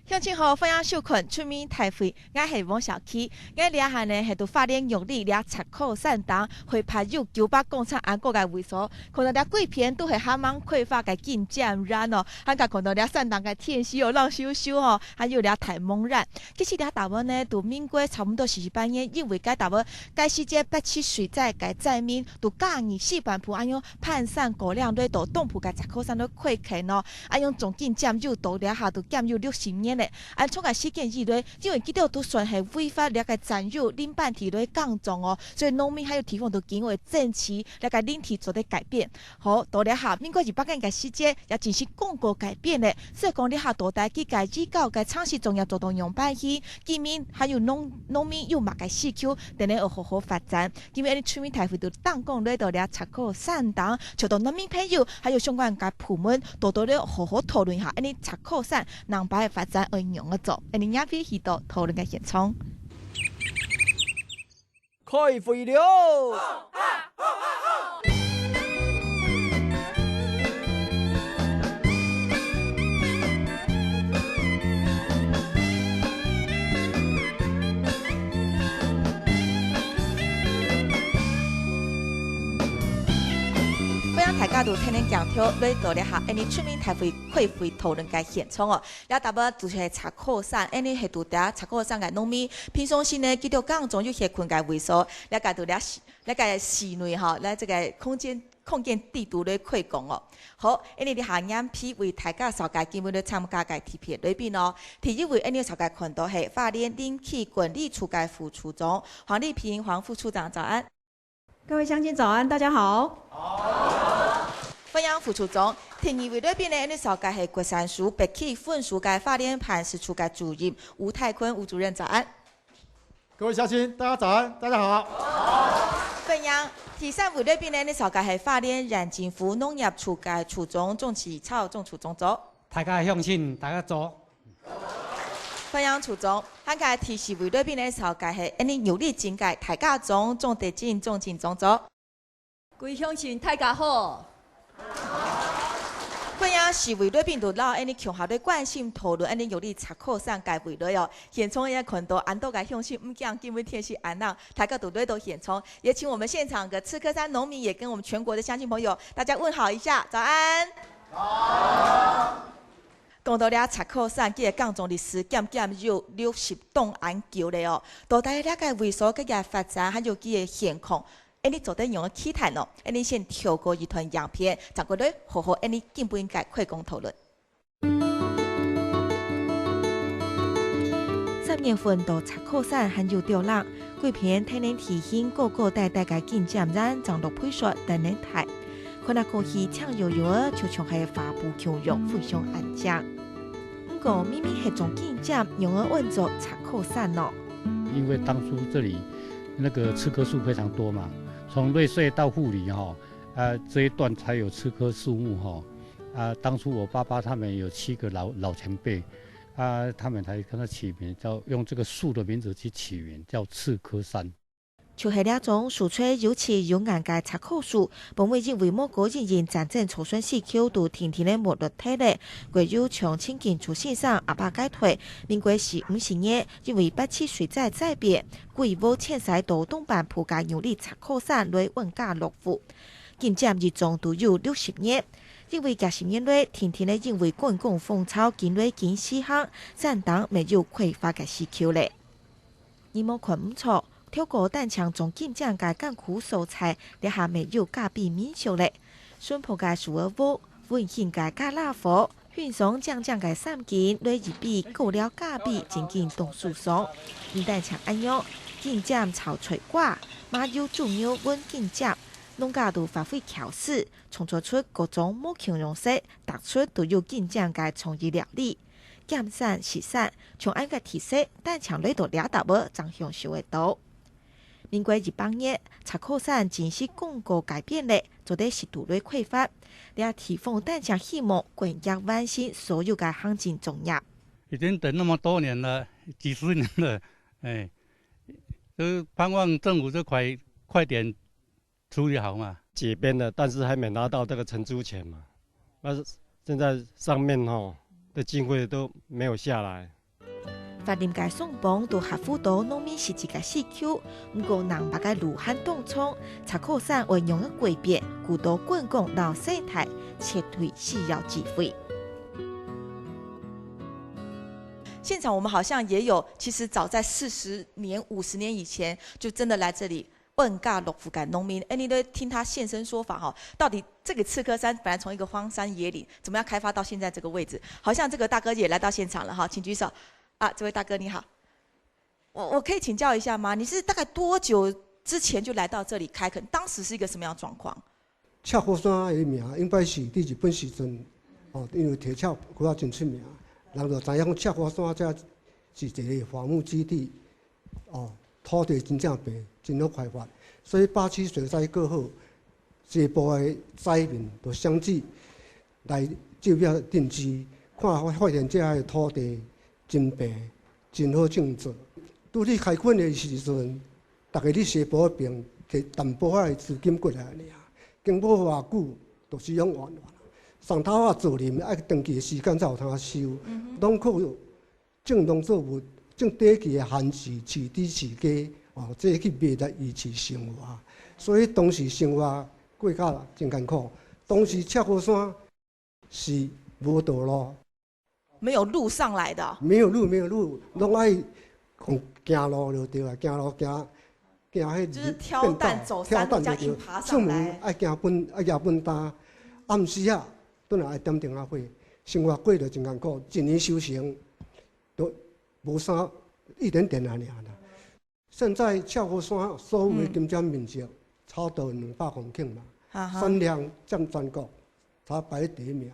乡亲好，欢迎收看出面台会，我是王小琪。我俩下呢是发电用力俩插口散档，会拍入900共产安国嘅位所。看到俩贵片都系哈芒匮乏嘅进展然哦，还甲看到俩散档嘅天气哦，浪羞羞哦，还有俩太猛然。其实俩台湾呢，都民国差不多48年，因为该台湾该时节87水灾该灾民都假意四半铺，用判散过量对到东铺嘅插口散都亏钱咯，用总进占有到俩下都占有60年。从个事件以来，因为记得都算系违法了个占有领办体来降重哦，所以农民还有提供到经为政策了个领体做的改变。好，到了下民国200年个时间也进行公告改变咧，所以讲了下大大去改指教个厂市重要做动用办去，居民还有农民又马个市区，等咧要好好发展。因为出面台会都当讲咧到了插口散档，就到农民朋友还有相关个部门，多多咧好好讨论下，呢插口散南北的发展。用个做，你也可以去到讨论嘅现场。开会了！大家都天天讲跳，来到了下，你出面台会开会讨论嘅现场哦。了大部就是插口散，你系度嗲插口散嘅农民，平常时呢，记得讲总有些困嘅位所，了解到了室内哈，来这个空间地图来开讲哦。好，你哋下眼批为大家稍介基本的参加嘅题片里边哦，第一位你稍介看到系花莲林气管理处嘅副处长黄丽萍黄副处长，早安。各位乡亲早安，大家好。欢迎副处长，第二位里边呢，你稍介系国山署北区分署嘅花莲磐石处嘅主任吴泰坤吴主任，早安。各位乡亲，大家早安，大家好。欢迎第三位里边呢，你稍介系花莲染金福农业处嘅处长钟启超钟处长早。大家乡亲，大家早。欢迎处长，还介第四位里边呢，稍介系你有力境界大家总钟德进钟进总早。各位乡亲，大家好。欢迎四位里边都老你强下对关心讨论你有力插口上介位了哦。现场也看到安多个乡亲唔讲今日天气安朗，大家都来到现场，也请我们现场的赤科山农民也跟我们全国的乡亲朋友大家问好一下，早安。好。讲到了插口散，佢嘅讲中历史渐有60栋安久咧哦，到底了个为所嘅发展还有佢嘅现况。你做得用个期待咯，你先跳过一段样片，再过来好好你根本应该开工讨论。3月份到插口散很有调人，贵片天然提醒个个代嘅进展人长落配说等人睇，可能过去抢悠悠儿就像系发布强弱互相安讲。不过明明系种进展，用儿问作插口散咯。因为当初这里那个刺棵树非常多嘛。从瑞穗到富里这一段才有刺棵树木当初我爸爸他们有7个老前辈他们才跟他起名叫用这个树的名字去起名叫刺棵山。就是那种树吹尤其有眼界插口树，本为因为某个人真正草顺市区都天天的没落体咧，唯有从清近出线上阿爸解退，民国50年因为87水灾灾变，规模迁徙到东半铺界有力插口山来稳价落户，进占一种都有60年。因为10年来天天的因为公共风潮进来见西行，山党没有匮乏嘅市区咧。你莫看唔错。跳过单枪总进将嘅艰苦素材，你下面有加比民俗咧。顺坡嘅树儿屋，温馨嘅加拉火，运送将嘅三件，来一比够了加比，渐渐动树上。你单枪安样，进将草垂挂，马有主苗温进将，农家都发挥巧思，创作出各种模形容式，突出都有进将嘅创意料理。减散洗散，从安个提色，单枪来到2大波，长向收会到。民国200年，插口山正式公告改变咧，做的是独立开发，也提供大家希望滚压完成所有嘅行政重要。已经等那么多年了，几十年了，都盼望政府就快点处理好嘛。解编了，但是还没拿到这个承租钱嘛。那现在上面的经费都没有下来，法林界宋邦到合府岛农民是一个市区，不过人把个路汉东冲，茶口山运用的改变，古岛观光到生态，撤退需要机会。现场我们好像也有，其实早在40年、50年以前，就真的来这里问尬洛夫感农民。你都听他现身说法哈，到底这个赤科山本来从一个荒山野岭，怎么样开发到现在这个位置？好像这个大哥也来到现场了哈，请举手。啊，这位大哥你好，我可以请教一下吗？你是大概多久之前就来到这里开垦？当时是一个什么样的状况？赤科山的名应该是伫日本时阵，因为铁锹古仔真出名。人就知影讲赤科山这是一个伐木基地，土地真正白，真好开发。所以87水灾过后，西部的灾民就相继来这边定居，发现这个土地真白，真好种植。拄你开垦的时阵，大家伫西部那边摕淡薄仔的资金过来尔，经过偌久，就使用完了。上头啊做林爱长期的时间才有通收，拢靠种农作物、种短期的番薯、饲猪、饲鸡，这去卖来维持生活。所以当时生活过较真艰苦。当时赤科山是无道路，没有路上来的，没有路，拢爱用行路就对了，行路行迄就是挑担走山路这样硬爬上来。爱行本担，暗时啊。倒来爱点电啊火，生活过得真艰苦，一年收成都无啥一点点啊尔啦。现在赤科山所有的金针面积超过200公顷嘛，产量占全国，它排第1名。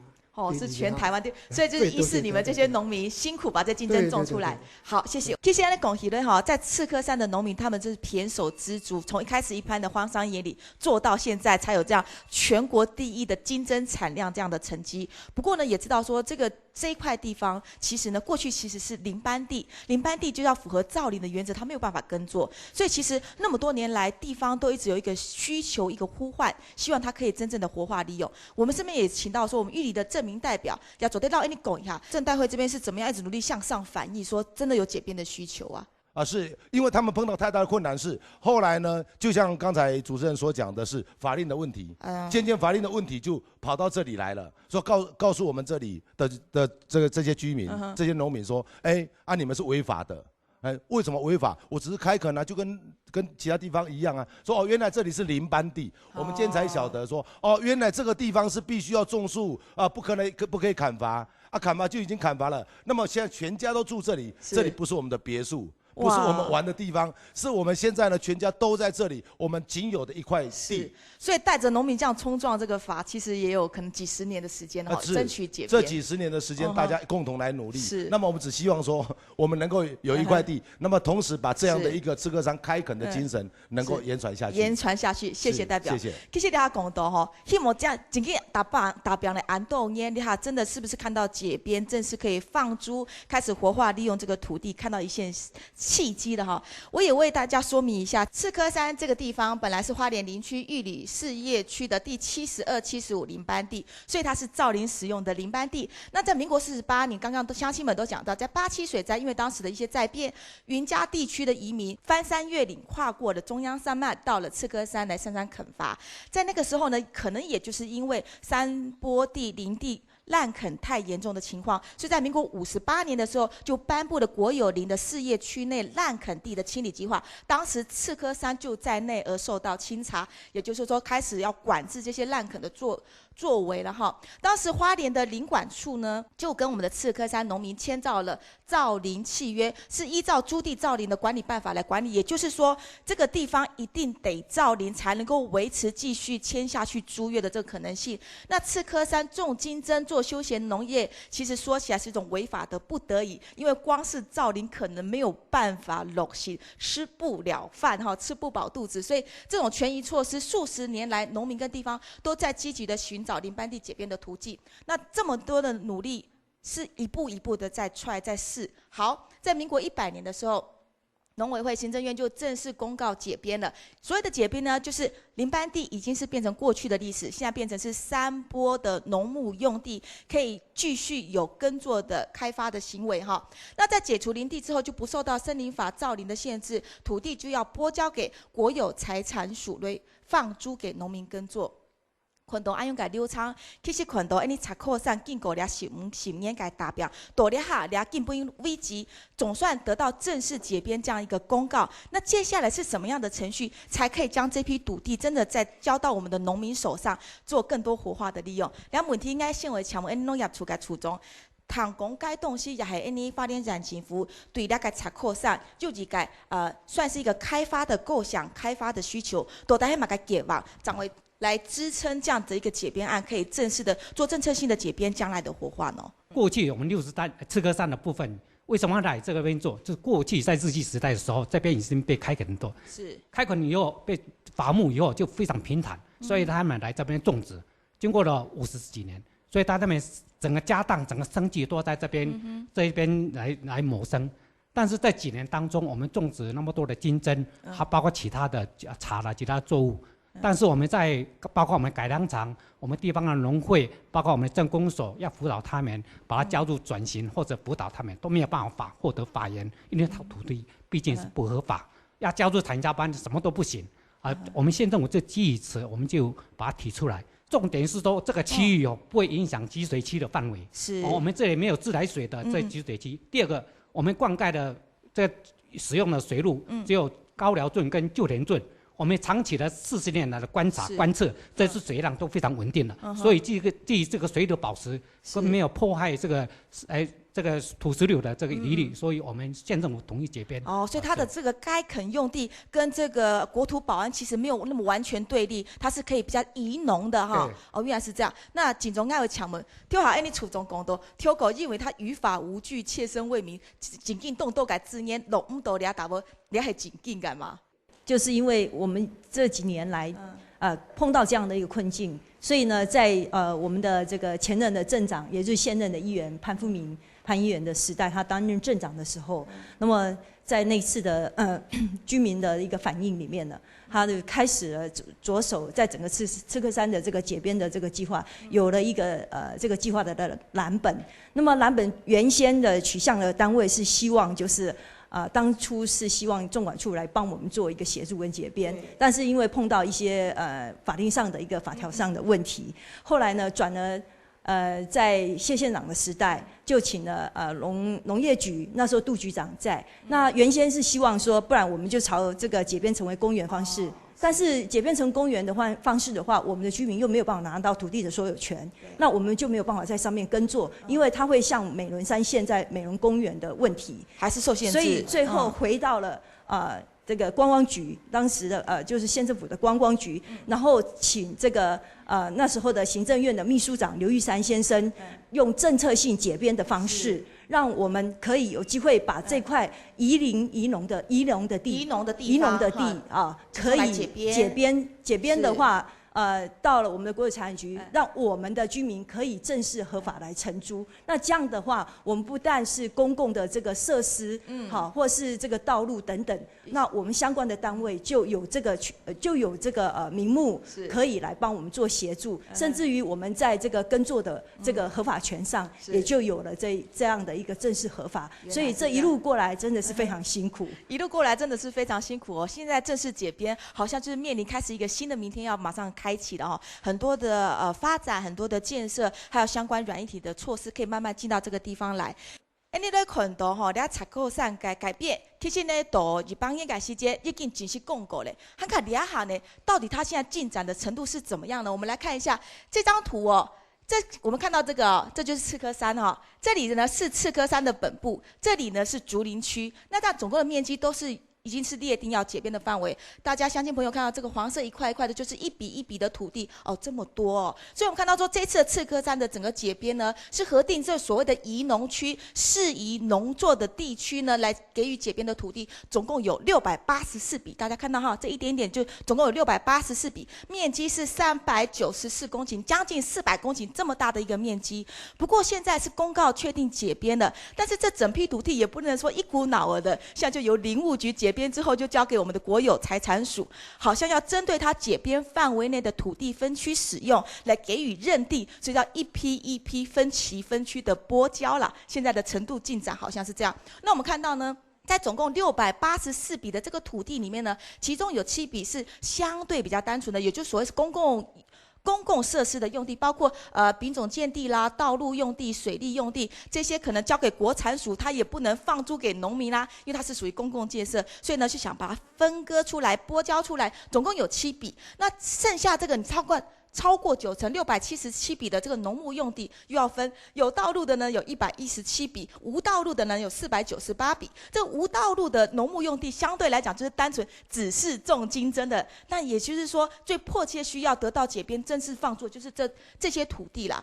是全台湾所以就是1是你们这些农民辛苦把这金针种出来。好，谢谢。接下来恭喜哈，在赤科山的农民，他们就是胼手知足，从一开始一般的荒山野岭做到现在，才有这样全国第1的金针产量这样的成绩。不过呢，也知道说这一块地方，其实呢，过去其实是林班地，林班地就要符合造林的原则，它没有办法耕作，所以其实那么多年来，地方都一直有一个需求，一个呼唤，希望它可以真正的活化利用。我们这边也请到说，我们玉里的证明代表要走对到，你讲一下，郑代会这边是怎么样一直努力向上反映，说真的有解编的需求啊。是因为他们碰到太大的困难是，后来呢，就像刚才主持人所讲的是法令的问题，渐渐法令的问题就跑到这里来了，说告诉我们这里的这些居民、这些农民说，你们是违法的，为什么违法？我只是开垦啊，就跟其他地方一样啊。说原来这里是林班地，我们今天才晓得说，原来这个地方是必须要种树啊，不可以砍伐啊，砍伐就已经砍伐了。那么现在全家都住这里，这里不是我们的别墅。不是我们玩的地方，是我们现在呢全家都在这里，我们仅有的一块地。所以带着农民这样冲撞这个法，其实也有可能几十年的时间了，争取解编。这几十年的时间，大家共同来努力。是。那么我们只希望说，我们能够有一块地，那么同时把这样的一个赤科山开垦的精神能够延传下去。延传下去，谢谢代表。谢谢。谢谢大家共同哈，希望这样今天大表的安豆年，你哈真的是不是看到解编正式可以放诸开始活化利用这个土地，看到一线契机的哈，我也为大家说明一下，赤科山这个地方本来是花莲林区玉里事业区的第72、75林班地，所以它是造林使用的林班地。那在民国48年，刚刚乡亲们都讲到，在87水灾，因为当时的一些灾变，云嘉地区的移民翻山越岭，跨过了中央山脉，到了赤科山来上山垦伐。在那个时候呢，可能也就是因为山坡地、林地滥垦太严重的情况，所以在民国58年的时候，就颁布了国有林的事业区内滥垦地的清理计划。当时赤科山就在内而受到清查，也就是说开始要管制这些滥垦的作为了哈。当时花莲的林管处呢，就跟我们的赤科山农民签造了造林契约，是依照租地造林的管理办法来管理。也就是说，这个地方一定得造林，才能够维持继续签下去租约的这个可能性。那赤科山种金针做休闲农业，其实说起来是一种违法的不得已，因为光是造林可能没有办法落实，吃不了饭哈，吃不饱肚子，所以这种权益措施数十年来，农民跟地方都在积极的寻找林班地解编的途径。那这么多的努力，是一步一步的在 try 在试。好，在民国100年的时候，农委会行政院就正式公告解编了。所谓的解编呢，就是林班地已经是变成过去的历史，现在变成是3波的农牧用地，可以继续有耕作的开发的行为哈。那在解除林地之后，就不受到森林法造林的限制，土地就要拨交给国有财产署来放租给农民耕作。昆东安用改流畅，其实昆东你查课上经过了10年改达标，多了哈了基本危机，总算得到正式解编这样一个公告。那接下来是什么样的程序，才可以将这批土地真的再交到我们的农民手上，做更多活化的利用？两问题应该先为强问农业处嘅初衷。倘讲该东西也系因发展染情服对那个查课上，就是个算是一个开发的构想、开发的需求，都大家嘛个给望，掌为来支撑这样的一个解编案，可以正式的做政策性的解编，将来的活化呢？过去我们63赤科山的部分，为什么来这边做？就是过去在日据时代的时候，这边已经被开垦很多，是开垦以后被伐木以后就非常平坦，所以他们来这边种植，经过了50几年，所以他们整个家当、整个生计都在这边、这边来谋生。但是在几年当中，我们种植那么多的金针，还包括其他的茶啦、其他作物。但是我们在包括我们改良场、我们地方的农会，包括我们的政工所，要辅导他们，把它加入转型或者辅导他们，都没有办法获得法源，因为土地毕竟是不合法，要加入产家班什么都不行。我们县政府这基于此，我们就把它提出来。重点是说这个区域不会影响集水区的范围。是。我们这里没有自来水的这集水区。第二个，我们灌溉的这使用的水路只有高寮圳跟旧田圳。我们长期的40年来的观察观测，这次水量都非常稳定的，所以基于这个水的保持，跟没有破坏这个土石流的这个疑虑，所以我们县政府同意解编。所以它的这个该垦用地跟这个国土保安其实没有那么完全对立，它是可以比较宜农的哈。原来是这样。那警总爱会抢门，丢好你处中公多，丢狗认为他于法无据，切身为民，警禁动都改自念，弄唔到俩打不俩系警禁干嘛？就是因为我们这几年来，碰到这样的一个困境，所以呢，在我们的这个前任的镇长，也就是现任的议员潘富明潘议员的时代，他担任镇长的时候，那么在那次的居民的一个反应里面呢，他就开始了着手在整个赤科山的这个解编的这个计划，有了一个这个计划的蓝本。那么蓝本原先的取向的单位是希望就是。当初是希望仲管处来帮我们做一个协助跟解编，但是因为碰到一些法令上的一个法条上的问题，后来呢转了在谢县长的时代，就请了农业局，那时候杜局长在。那原先是希望说，不然我们就朝这个解编成为公园方式。但是解编成公园的方式的话，我们的居民又没有办法拿到土地的所有权，那我们就没有办法在上面耕作，因为它会像美仑山现在美仑公园的问题，还是受限制。所以最后回到了这个观光局，当时的就是县政府的观光局，然后请这个那时候的行政院的秘书长刘玉山先生，用政策性解编的方式。让我们可以有机会把这块宜农的地可以解编的话，到了我们的国有财产局，让我们的居民可以正式合法来承租。那这样的话，我们不但是公共的这个设施，或是这个道路等等，那我们相关的单位就有这个名目可以来帮我们做协助，甚至于我们在这个耕作的这个合法权上，也就有了这样的一个正式合法。所以这一路过来真的是非常辛苦，一路过来真的是非常辛苦哦。现在正式解编，好像就是面临开始一个新的明天要马上开启了哦，很多的发展，很多的建设，还有相关软硬体的措施，可以慢慢进到这个地方来。你来看到吼，你查考上改变，其实呢，到日邦应该时间已经正式公告了。看看底下呢，到底它现在进展的程度是怎么样呢？我们来看一下这张图哦。我们看到这个这就是赤科山哈，这里呢是赤科山的本部，这里呢是竹林区。那它总共的面积都是已经是列定要解编的范围。大家乡亲朋友看到这个黄色一块一块的，就是一笔一笔的土地哦，这么多哦。所以我们看到说，这次的赤科山的整个解编呢，是核定这所谓的宜农区适宜农作的地区呢，来给予解编的土地，总共有684笔。大家看到哈，这一点点就总共有684笔，面积是394公顷，将近400公顷这么大的一个面积。不过现在是公告确定解编了，但是这整批土地也不能说一股脑儿的，现在就由林务局解编之后就交给我们的国有财产署，好像要针对它解编范围内的土地分区使用来给予认定，所以叫一批一批分期分区的拨交啦。现在的程度进展好像是这样。那我们看到呢，在总共684笔的这个土地里面呢，其中有7笔是相对比较单纯的，也就是所谓是公共设施的用地，包括丙种建地啦、道路用地、水利用地，这些可能交给国产署，它也不能放租给农民啦，因为它是属于公共建设，所以呢是想把它分割出来、拨交出来，总共有7笔。那剩下这个你超过90%，677笔的这个农牧用地又要分，有道路的呢有117笔，无道路的呢有498笔。这无道路的农牧用地相对来讲就是单纯只是重金征的，那也就是说最迫切需要得到解编正式放作就是这些土地啦。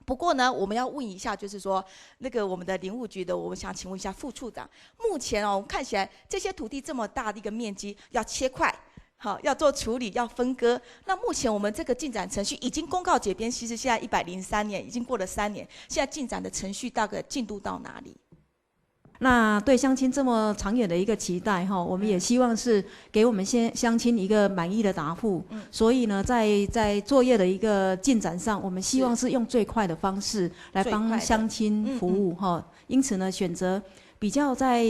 不过呢，我们要问一下，就是说那个我们的林务局的，我们想请问一下副处长，目前我们看起来这些土地这么大的一个面积要切块。好，要做处理，要分割。那目前我们这个进展程序已经公告解编，其实现在103年，已经过了3年，现在进展的程序大概进度到哪里？那对乡亲这么长远的一个期待哈，我们也希望是给我们乡亲一个满意的答复。所以呢，在作业的一个进展上，我们希望是用最快的方式来帮乡亲服务哈。因此呢，选择比较在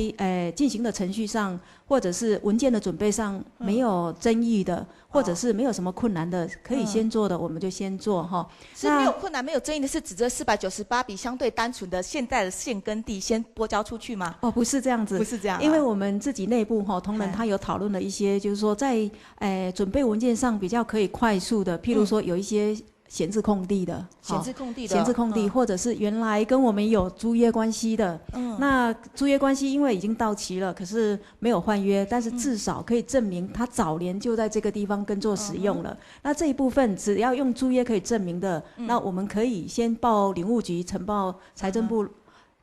进行的程序上，或者是文件的准备上没有争议的，或者是没有什么困难的，可以先做的，我们就先做哈。是没有困难、没有争议的，是指这498笔相对单纯的现在的现耕地先拨交出去吗？哦，不是这样子，不是这样、因为我们自己内部哈，同仁他有讨论了一些，就是说在准备文件上比较可以快速的，譬如说有一些闲置空地的，闲置空地的，闲置空地，或者是原来跟我们有租约关系的，那租约关系因为已经到期了，可是没有换约，但是至少可以证明他早年就在这个地方耕作使用了。那这一部分只要用租约可以证明的，那我们可以先报林务局，呈报财政部。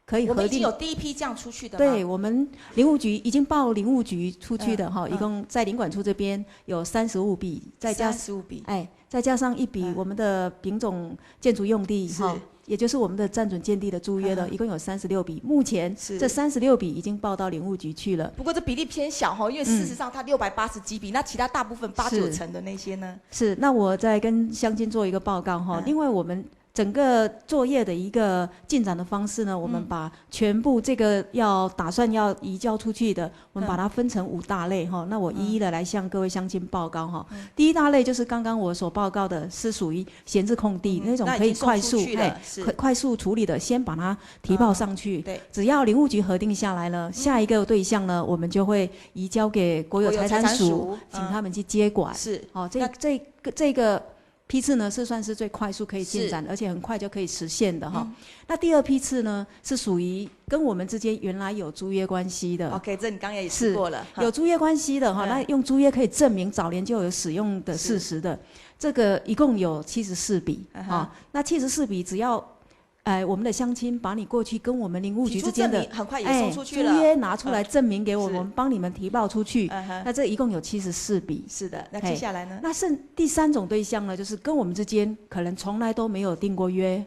可以核定，我们已经有第一批这样出去的吗？对，我们林务局已经报林务局出去的哈，一共在林管处这边有35笔，再加35笔，再加上1笔我们的丙种建筑用地哈，也就是我们的暂准建地的租约的，一共有36笔。目前这36笔已经报到林务局去了。不过这比例偏小哈，因为事实上它680几笔，那其他大部分8、9成的那些呢？是，那我再跟乡亲做一个报告哈。另外我们整个作业的一个进展的方式呢，我们把全部这个打算要移交出去的，我们把它分成5大类哈。那我一一的来向各位乡亲报告哈。第一大类就是刚刚我所报告的，是属于闲置空地那种可以快速处理的，先把它提报上去。只要林务局核定下来了，下一个对象呢，我们就会移交给国有财产署，请他们去接管。是，这个批次呢是算是最快速可以进展，而且很快就可以实现的哈。那第2批次呢是属于跟我们之间原来有租约关系的。OK， 这你刚刚也试过了，有租约关系的哈。那用租约可以证明早年就有使用的事实的，这个一共有74笔啊。那74笔只要我们的乡亲把你过去跟我们林务局之间的很快也送出去了，租约拿出来证明给我们，我们帮你们提报出去。那这一共有74笔。是的，那接下来呢？那第3种对象呢，就是跟我们之间可能从来都没有订过约。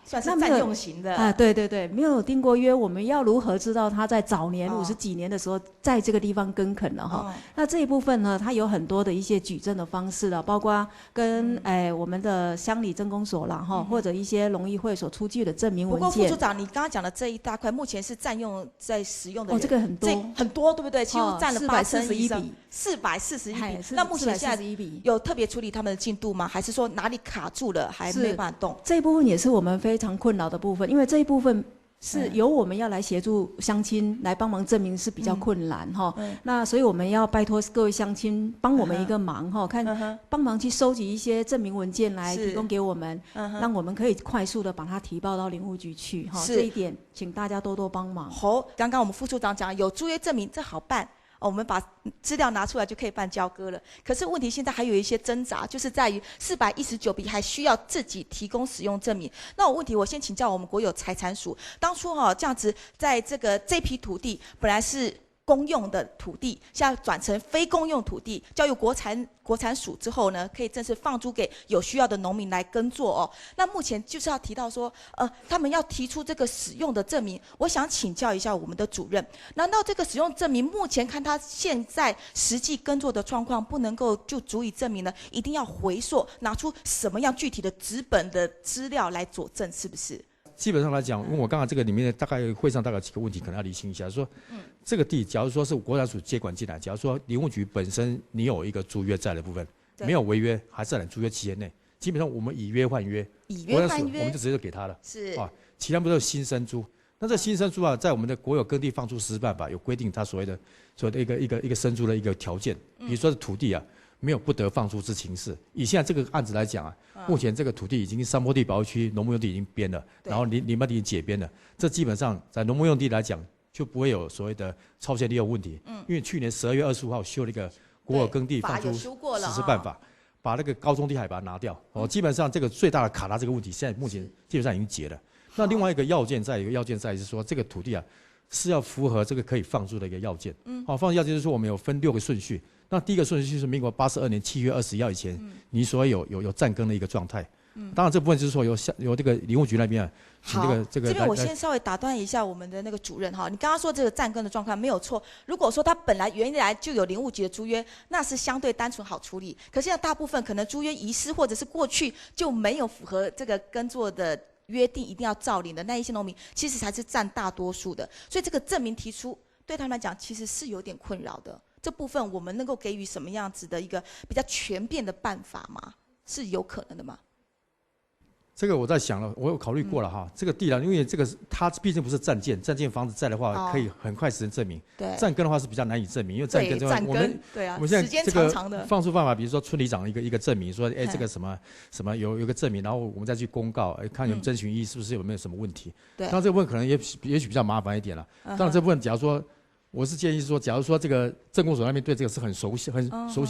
算是占用型的对对对，没有订过约，我们要如何知道他在早年50几年的时候在这个地方耕垦了哈？那这一部分呢，它有很多的一些举证的方式了，包括跟我们的乡里镇公所啦哈，或者一些农艺会所出具的证明文件。不过副处长，你刚刚讲的这一大块，目前是占用在使用的人，这个很多很多，对不对？几乎占了441以上笔，441笔。那目前现在有特别处理他们的进度吗？还是说哪里卡住了，还没办法动？这一部分也是我们非常困扰的部分，因为这一部分是由我们要来协助乡亲来帮忙证明是比较困难哈。那所以我们要拜托各位乡亲帮我们一个忙哈，看帮忙去收集一些证明文件来提供给我们，让我们可以快速的把它提报到林务局去哈。这一点请大家多多帮忙。刚刚我们副处长讲有租约证明，这好办。我们把资料拿出来就可以办交割了。可是问题现在还有一些挣扎，就是在于419笔还需要自己提供使用证明。那我先请教我们国有财产署，当初这样子，在这批土地本来是公用的土地，现在转成非公用土地，交由国产署之后呢，可以正式放租给有需要的农民来耕作哦。那目前就是要提到说，他们要提出这个使用的证明。我想请教一下我们的主任，难道这个使用证明目前看他现在实际耕作的状况，不能够就足以证明呢？一定要回溯拿出什么样具体的纸本的资料来佐证，是不是？基本上来讲，因为我刚刚这个里面大概会上大概有几个问题可能要厘清一下，说，这个地假如说是国产署接管进来，假如说林务局本身你有一个租约在的部分，没有违约，还是在租约期限内，基本上我们以约换约，国产署我们就直接就给他了，是啊，其他不都是新生租？那这新生租啊，在我们的国有耕地放租实施办法有规定，它所谓的一个生租的一个条件，比如说是土地啊。没有不得放租之情事。以现在这个案子来讲啊，目前这个土地已经山坡地保护区农牧用地已经编了，然后林班地已经解编了，这基本上在农牧用地来讲就不会有所谓的超限利用问题。因为去年12月25号修了一个国有耕地放租实施办法，把那个高中地海拔拿掉。基本上这个最大的卡拉这个问题，现在目前基本上已经解了。那另外一个要件在是说这个土地啊是要符合这个可以放租的一个要件。放租要件就是说我们有分6个顺序。那第一个顺序是民国82年7月21号以前，你所有暂耕的一个状态。当然这部分就是说由这个林务局那边请这个。这边我先稍微打断一下我们的那个主任哈，你刚刚说这个暂耕的状况没有错。如果说他原来就有林务局的租约，那是相对单纯好处理。可是现在大部分可能租约遗失，或者是过去就没有符合这个耕作的约定一定要照领的那一些农民，其实才是占大多数的。所以这个证明提出对他们来讲其实是有点困扰的。这部分我们能够给予什么样子的一个比较全变的办法吗？是有可能的吗？这个我在想了，我有考虑过了哈。这个地呢，因为这个它毕竟不是暂建房子在的话，可以很快时间证明。对。暂耕的话是比较难以证明，因为暂耕的话，我们现在这个放出办法，比如说村里长一个证明，说这个什么有个证明，然后我们再去公告，看有征询意义是不是有没有什么问题。对。当然这部分可能也许比较麻烦一点了。当然这部分假如说。我是建议说，假如说这个政工所那边对这个是很熟悉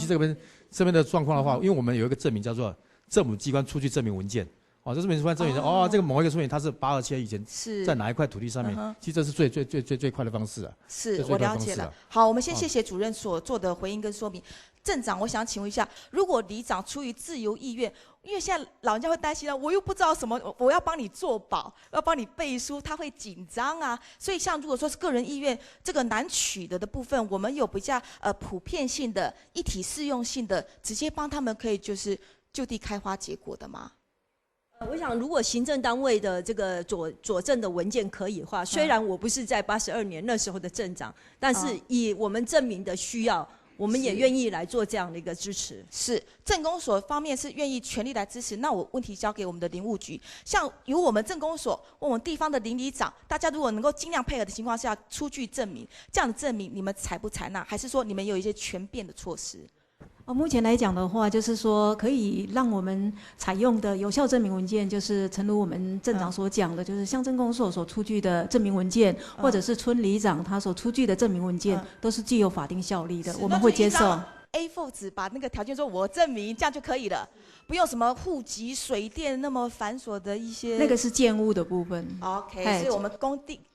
这边的状况的话，因为我们有一个证明叫做政府机关出具证明文件，这证明出证明这个某一个说明它是827以前在哪一块土地上面，其实这是最快的方式啊。是我了解了。好，我们先谢谢主任所做的回应跟说明。镇长，我想请问一下，如果里长出于自由意愿，因为现在老人家会担心啊，我又不知道什么，我要帮你做保，要帮你背书，他会紧张啊。所以像如果说是个人意愿这个难取得的部分，我们有比较普遍性的、一体适用性的，直接帮他们可以就是就地开花结果的吗？我想，如果行政单位的这个佐证的文件可以的话，虽然我不是在82年那时候的镇长，但是以我们证明的需要。我们也愿意来做这样的一个支持。是政工所方面是愿意全力来支持，那我问题交给我们的林务局，像由我们政工所、我们地方的邻里长，大家如果能够尽量配合的情况下出具证明，这样的证明你们采不采纳，还是说你们有一些全变的措施？目前来讲的话，就是说可以让我们采用的有效证明文件，就是诚如我们镇长所讲的，就是乡镇公所所出具的证明文件，或者是村里长他所出具的证明文件，都是具有法定效力的，我们会接受。A4 纸把那个条件说我证明，这样就可以了，不用什么户籍、水电那么繁琐的一些。那个是建物的部分。OK， 所以我们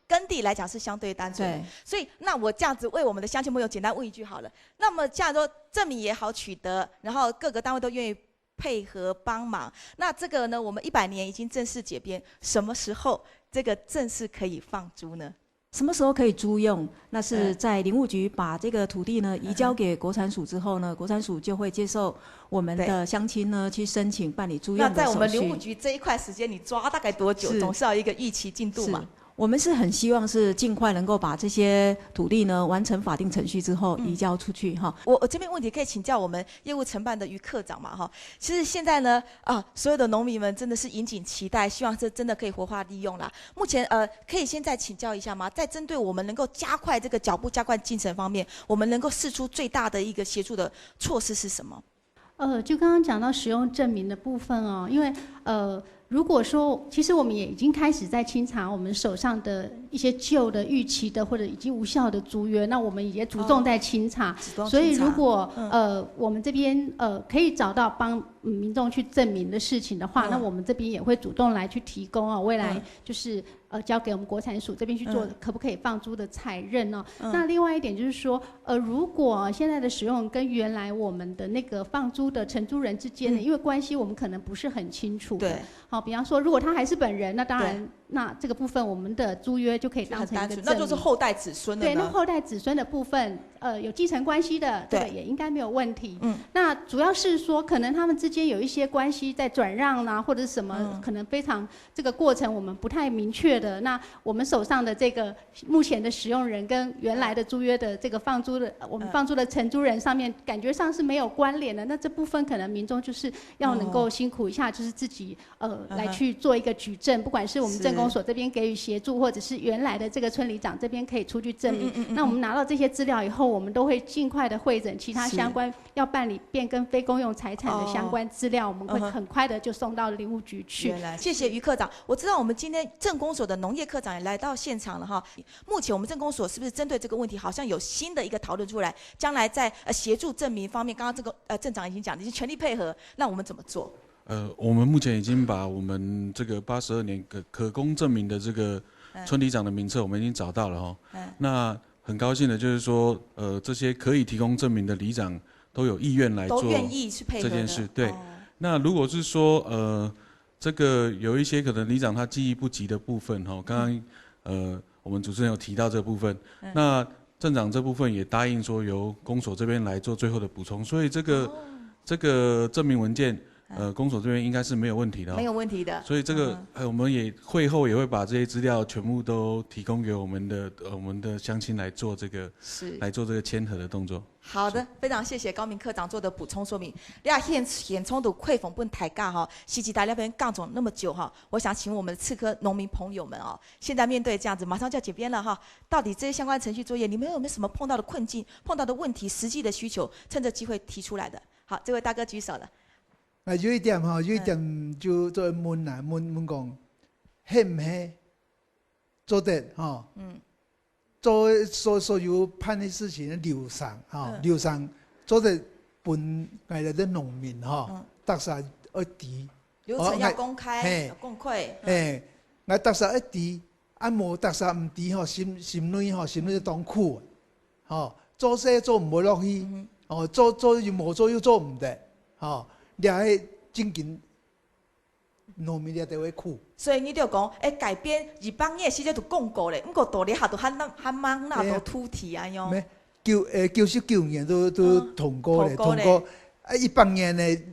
耕地来讲是相对单纯的，所以那我这样子为我们的乡亲朋友简单问一句好了，那么这样说证明也好取得，然后各个单位都愿意配合帮忙，那这个呢，我们100年已经正式解编，什么时候这个正式可以放租呢？什么时候可以租用？那是在林务局把这个土地呢移交给国产署之后呢，国产署就会接受我们的乡亲呢去申请办理租用的手续。那在我们林务局这一块时间，你抓大概多久？总是要一个预期进度嘛。我们是很希望是尽快能够把这些土地呢完成法定程序之后移交出去哈。我这边问题可以请教我们业务承办的于科长嘛哈。其实现在呢所有的农民们真的是引颈期待，希望这真的可以活化利用啦。目前可以先再请教一下吗？在针对我们能够加快这个脚步、加快进程方面，我们能够释出最大的一个协助的措施是什么？就刚刚讲到使用证明的部分哦，因为如果说，其实我们也已经开始在清查我们手上的一些旧的、逾期的或者已经无效的租约，那我们也主动在清查。所以如果我们这边可以找到帮民众去证明的事情的话，那我们这边也会主动来去提供哦，未来就是交给我们国产署这边去做，可不可以放租的采认哦。那另外一点就是说，如果现在的使用跟原来我们的那个放租的承租人之间的，因为关系我们可能不是很清楚的。好，比方说，如果他还是本人，那当然，那这个部分我们的租约就可以当成一个证明，那就是后代子孙的。对，那后代子孙的部分，有继承关系的，这个也应该没有问题。那主要是说，可能他们之间有一些关系在转让啦，或者是什么，可能非常这个过程我们不太明确的。那我们手上的这个目前的使用人跟原来的租约的这个放租的，我们放租的承租人上面感觉上是没有关联的。那这部分可能民众就是要能够辛苦一下，就是自己来去做一个举证，不管是我们镇公所这边给予协助，或者是原来的这个村里长这边可以出具证明。那我们拿到这些资料以后，我们都会尽快的汇整其他相关要办理变更非公用财产的相关资料，我们会很快的就送到林务局去。谢谢于科长。我知道我们今天镇公所的农业科长也来到现场了哈。目前我们镇公所是不是针对这个问题，好像有新的一个讨论出来？将来在协助证明方面，刚刚这个镇长已经讲，已经全力配合，那我们怎么做？我们目前已经把我们这个82年可供证明的这个村里长的名册，我们已经找到了哈。那很高兴的就是说，这些可以提供证明的里长都有意愿来做这件事。对。那如果是说这个有一些可能里长他记忆不及的部分哈，刚刚我们主持人有提到这部分，那镇长这部分也答应说由公所这边来做最后的补充，所以这个证明文件。公所这边应该是没有问题的，没有问题的。所以这个我们也会后也会把这些资料全部都提供给我们的乡亲来做这个签核的动作。好的，非常谢谢高明科长做的补充说明。你啊现冲突溃讽不抬价哈，西吉达那边杠总那么久哈，我想请我们的刺科农民朋友们哦，现在面对这样子，马上就要解编了哈，到底这些相关程序作业，你们有没有什么碰到的困境、碰到的问题、实际的需求，趁着机会提出来的？好，这位大哥举手了。有一点哈，有一点就做问啦，问讲，迄唔迄做得哈？做所有判的事情流上哈，流上做得本来的农民哈，特色一致。流程要公开，公开。我特色一致，无特色唔致吼，心内当苦，吼做事做唔落去，做又无做又做唔得，吼。俩迄真紧，农民俩都会苦。所以你就讲，改编日邦业时阵就讲过咧，不过道理下都很忙那都突体啊样。99年都通过咧，通过100年咧，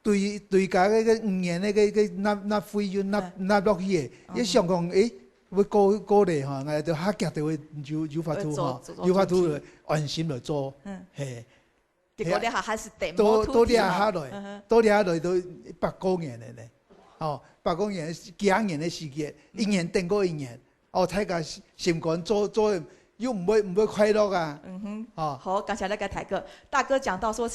对家个5年咧个纳费用纳落去诶，一想讲要过咧吼，我就下脚就会有法度吼，有法度安心来做，嘿。结果你还是多掠下来，多掠下来都8个月的咧，8个月几年的时间，1年等过1年，大家心肝做又唔会快乐啊。好，刚才那个台哥大哥讲到说，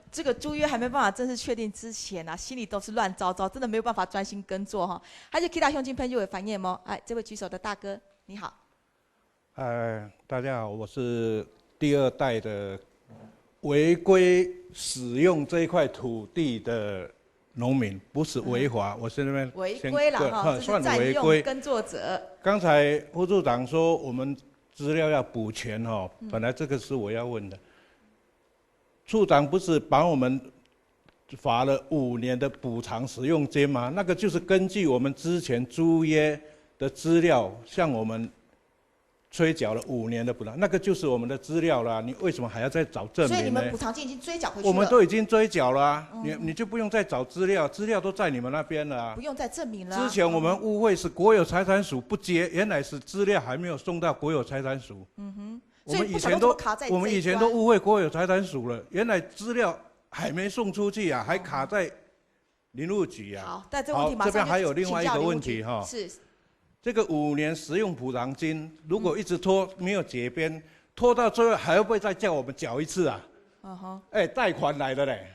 这个租约还没办法正式确定之前啊，心里都是乱糟糟，真的没有办法专心耕作哈。还有其他乡亲朋友有反映吗？这位举手的大哥，你好。大家好，我是第2代的。违规使用这一块土地的农民，不是违法，我是那边违规了哈，算违规。耕作者。刚才副处长说我们资料要补全哈，本来这个是我要问的。处长不是把我们罚了5年的补偿使用金吗？那个就是根据我们之前租约的资料向我们。催缴了5年的补偿，那个就是我们的资料啦。你为什么还要再找证明呢？所以你们补偿金已经追缴回去了。我们都已经追缴了啊，你就不用再找资料，资料都在你们那边了啊。不用再证明了。之前我们误会是国有财产署不接，原来是资料还没有送到国有财产署。我们以前都误会国有财产署了，原来资料还没送出去啊，还卡在林务局啊。好，但这个问题马上这边还有另外一个问题哈。是。这个5年使用补偿金，如果一直拖没有解编，拖到最后还会不会再叫我们缴一次啊？贷款来的嘞，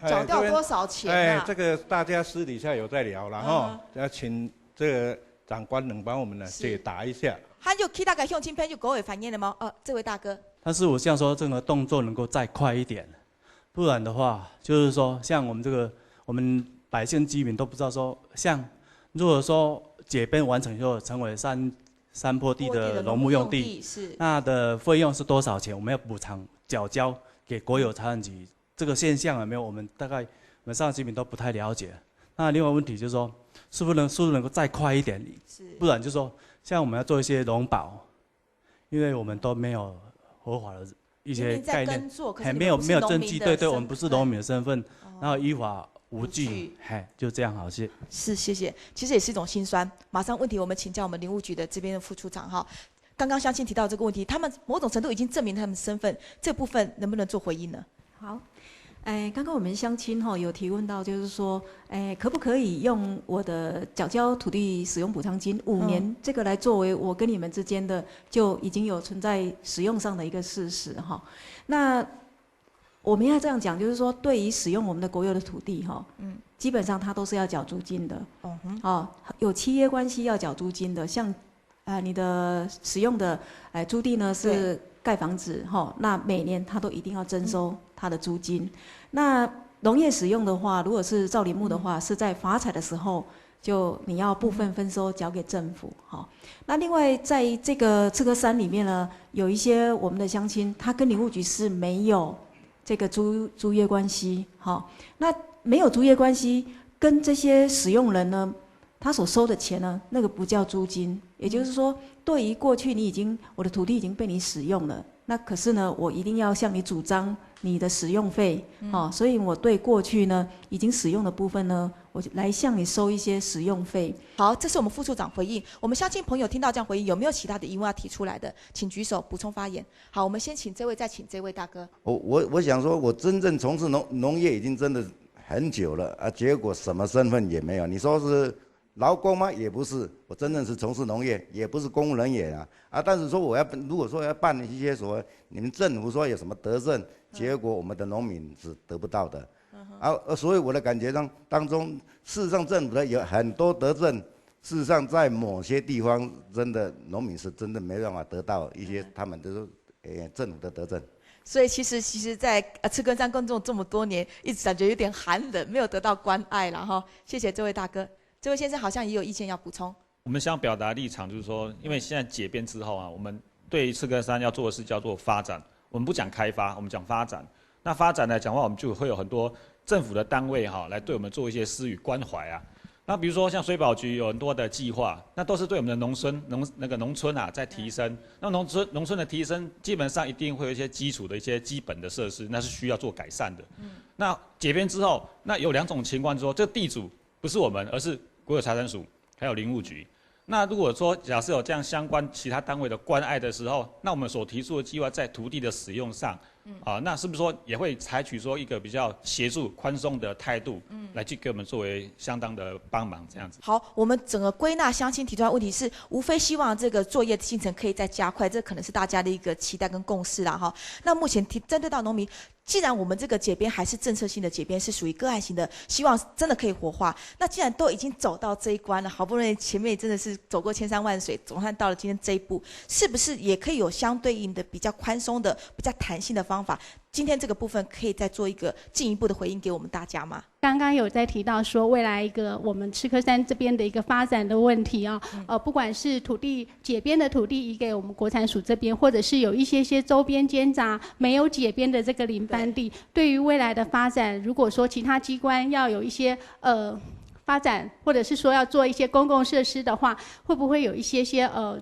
缴掉多少钱啊？这个大家私底下有在聊了哈，要请这个长官能帮我们呢解答一下。他就去大概向金片就狗尾反应了吗？这位大哥。但是我想说，这个动作能够再快一点，不然的话，就是说，像我们百姓居民都不知道说，像如果说解编完成以后成为山坡地的农牧用地，那的费用是多少钱？我们要补偿缴交给国有财产局。这个现象有没有？我们大概我们上居民都不太了解。那另外问题就是说，是不是速度能够再快一点？不然就是说，像我们要做一些农保，因为我们都没有合法的一些概念，还没有登记，对，我们不是农民的身份，然后依法无据，就这样好，谢谢。其实也是一种心酸。马上问题，我们请教我们林务局的这边的副处长哈。刚刚相亲提到这个问题，他们某种程度已经证明他们身份，这部分能不能做回应呢？好。刚刚我们乡亲有提问到，就是说，可不可以用我的缴交土地使用补偿金5年这个来作为我跟你们之间的就已经有存在使用上的一个事实哈？那我们要这样讲，就是说，对于使用我们的国有的土地基本上它都是要缴租金的，有契约关系要缴租金的，像你的使用的租地呢是盖房子那每年它都一定要征收它的租金。那农业使用的话，如果是造林木的话，是在伐采的时候就你要部分分收交给政府那另外在这个赤科山里面呢，有一些我们的乡亲，他跟林务局是没有这个租约关系那没有租约关系，跟这些使用人呢，他所收的钱呢，那个不叫租金。也就是说，对于过去我的土地已经被你使用了，那可是呢，我一定要向你主张你的使用费所以我对过去呢已经使用的部分呢，我来向你收一些使用费。好，这是我们副处长回应。我们乡亲朋友听到这样回应，有没有其他的疑问要提出来的？请举手补充发言。好，我们先请这位，再请这位大哥。我想说，我真正从事农业已经真的很久了结果什么身份也没有。你说是劳工吗？也不是，我真正是从事农业，也不是公务人员但是说如果说要办一些所谓你们政府说有什么德政，结果我们的农民是得不到的所以我的感觉当中，事实上政府的有很多德政，事实上在某些地方真的农民是真的没办法得到一些他们的政府的德政。所以其实在赤根山耕种这么多年，一直感觉有点寒冷，没有得到关爱了哈。谢谢这位大哥。这位先生好像也有意见要补充。我们想表达立场就是说，因为现在解编之后我们对赤根山要做的事叫做发展。我们不讲开发，我们讲发展。那发展来讲的话，我们就会有很多政府的单位来对我们做一些施予关怀那比如说像水保局有很多的计划，那都是对我们的农村在提升。那农村的提升，基本上一定会有一些基础的一些基本的设施，那是需要做改善的。那解编之后，那有2种情况，就是说这个地主不是我们，而是国有财产署还有林务局。那如果说假设有这样相关其他单位的关爱的时候，那我们所提出的计划在土地的使用上，那是不是说也会采取说一个比较协助宽松的态度，来去给我们作为相当的帮忙这样子？好，我们整个归纳乡亲提出来的问题是，无非希望这个作业进程可以再加快，这可能是大家的一个期待跟共识啦那目前针对到农民，既然我们这个解编还是政策性的解编，是属于个案型的，希望真的可以活化。那既然都已经走到这一关了，好不容易前面真的是走过千山万水，总算到了今天这一步，是不是也可以有相对应的比较宽松的、比较弹性的方法？今天这个部分可以再做一个进一步的回应给我们大家吗？刚刚有在提到说未来一个我们赤科山这边的一个发展的问题不管是土地解编的土地移给我们国产署这边，或者是有一些周边间杂没有解编的这个林班地，对于未来的发展，如果说其他机关要有一些发展，或者是说要做一些公共设施的话，会不会有一些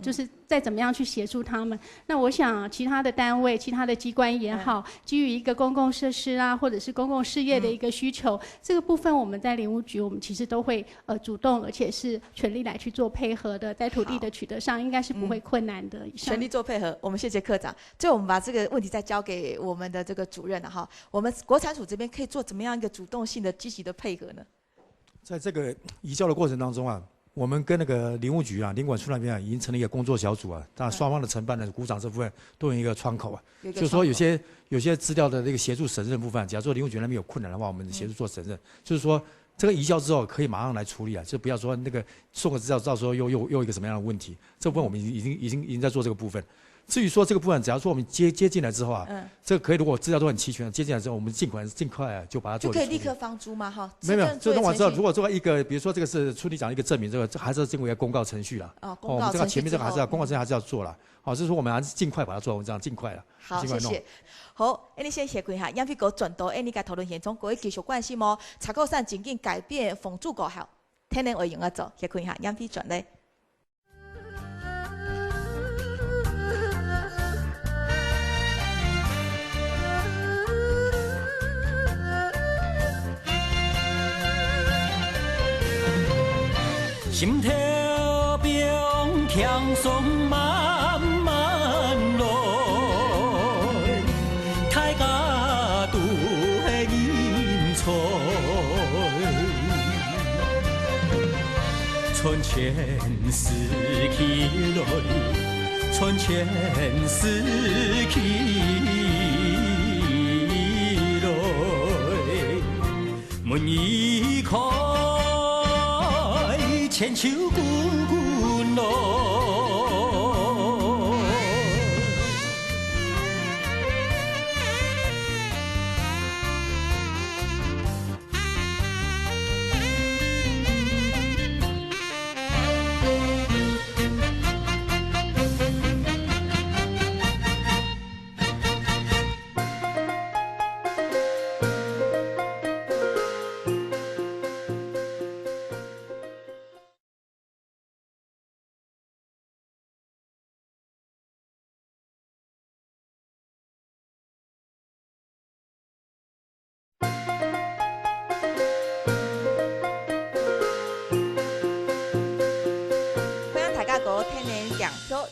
就是再怎么样去协助他们？那我想其他的单位、其他的机关也好，基于一个公共设施或者是公共事业的一个需求，这个部分我们在林务局，我们其实都会主动，而且是全力来去做配合的，在土地的取得上应该是不会困难的。全力做配合，我们谢谢科长。最后我们把这个问题再交给我们的这个主任了我们国产署这边可以做怎么样一个主动性的、积极的配合呢？在这个移交的过程当中我们跟那个林务局啊、林管处那边啊，已经成立一个工作小组啊，那双方的承办的股长这部分都有一个窗口啊，就是说有些资料的这个协助审认部分，假如说林务局那边有困难的话，我们协助做审认，就是说这个移交之后可以马上来处理啊，就不要说那个送个资料到时候又一个什么样的问题，这部分我们已经在做这个部分。至于说这个部分，只要说我们接进来之后啊，这个可以，如果资料都很齐全，接进来之后，我们尽快啊就把它做。就可以立刻放租吗？哈，没有，就弄完之后，如果做一个，比如说这个是处理长一个证明，这个还是经过一个公告程序啦。哦，公告程序。我们这个前面这个还是要公告程序还是要做啦。好，就是说我们还是尽快把它做完，这样尽快了。好，谢谢。好，你先谢开下，杨飞哥转到你个讨论现场，各位继续关心么？采购上仅仅改变phòng住过后，天然会用得做，谢开下，杨飞转来。心头冰强松慢慢来，大家都会认出，春钱死起来，春钱死起来，门一开。千秋滚滚来，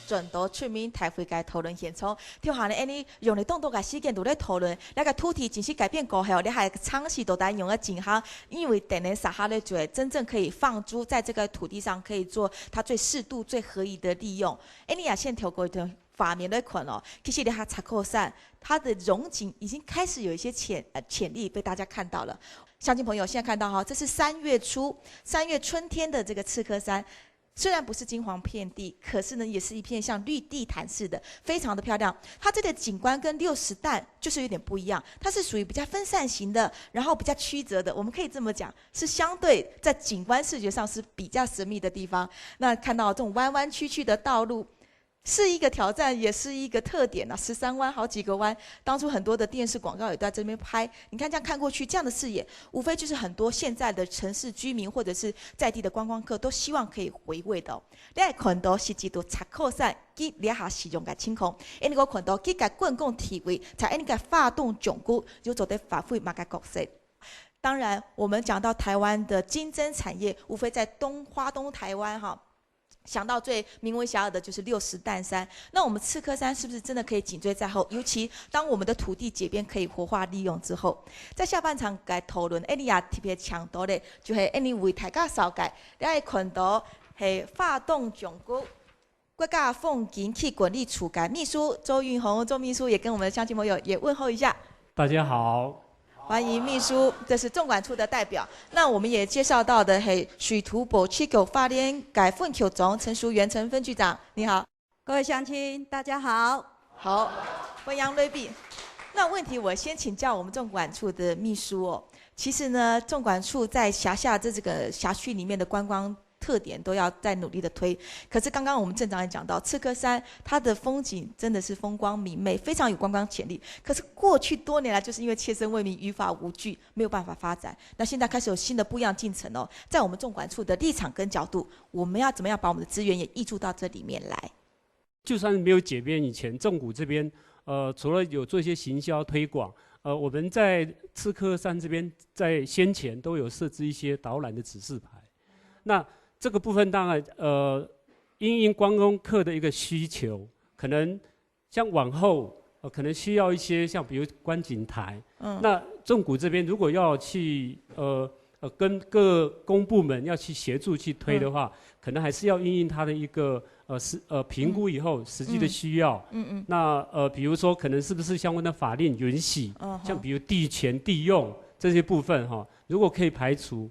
转到出面台会界讨论现场，听下呢，你用了当多个时间都在讨论，那个土地正式改变过后，你还尝试都在用了进行，因为等人撒哈的嘴真正可以放诸在这个土地上，可以做它最适度、最合宜的利用。你也先跳过的画面来看哦，其实你看茶口山，它的荣景已经开始有一些潜力被大家看到了。乡亲朋友，现在看到哈，这是3月初，3月春天的这个赤科山。虽然不是金黄遍地，可是呢，也是一片像绿地毯似的，非常的漂亮。它这个景观跟60弹就是有点不一样，它是属于比较分散型的，然后比较曲折的。我们可以这么讲，是相对在景观视觉上是比较神秘的地方。那看到这种弯弯曲曲的道路，是一个挑战，也是一个特点啊！13弯，好几个弯。当初很多的电视广告也都在这边拍。你看这样看过去，这样的视野，无非就是很多现在的城市居民或者是在地的观光客都希望可以回味的。你来看到是一道插口山，佢底下使用嘅清空。你个看到佢嘅公共体位，才你个发动总股，就做得发挥马个角色。当然，我们讲到台湾的金针产业，无非在花东台湾哈。想到最名为遐迩的就是60弹山，那我们赤科山是不是真的可以紧追在后？尤其当我们的土地解编可以活化利用之后，在下半场该讨论，你也特别强调的，就是你为大家扫解，你会看到是发动总股国家风景区管理处的秘书周云宏，周秘书也跟我们的乡亲朋友也问候一下。大家好。欢迎秘书，这是纵管处的代表。那我们也介绍到的是水土保持局花莲改分局总陈淑媛陈分局长，你好，各位乡亲，大家好。好，欢迎瑞碧。那问题我先请教我们纵管处的秘书哦。其实呢，纵管处在辖下这个辖区里面的观光特点都要再努力的推。可是刚刚我们镇长也讲到，赤科山它的风景真的是风光明媚，非常有观光潜力。可是过去多年来，就是因为切身为民、于法无据，没有办法发展。那现在开始有新的不一样进程哦。在我们纵管处的立场跟角度，我们要怎么样把我们的资源也挹注到这里面来？就算没有解编以前，纵谷这边除了有做一些行销推广，我们在赤科山这边在先前都有设置一些导览的指示牌。那这个部分当然，因观光客的一个需求，可能像往后，可能需要一些像比如观景台。那纵谷这边如果要去跟各公部门要去协助去推的话，可能还是要因应它的一个评估以后实际的需要。那比如说可能是不是相关的法令允许，像比如地权地用这些部分哈，如果可以排除。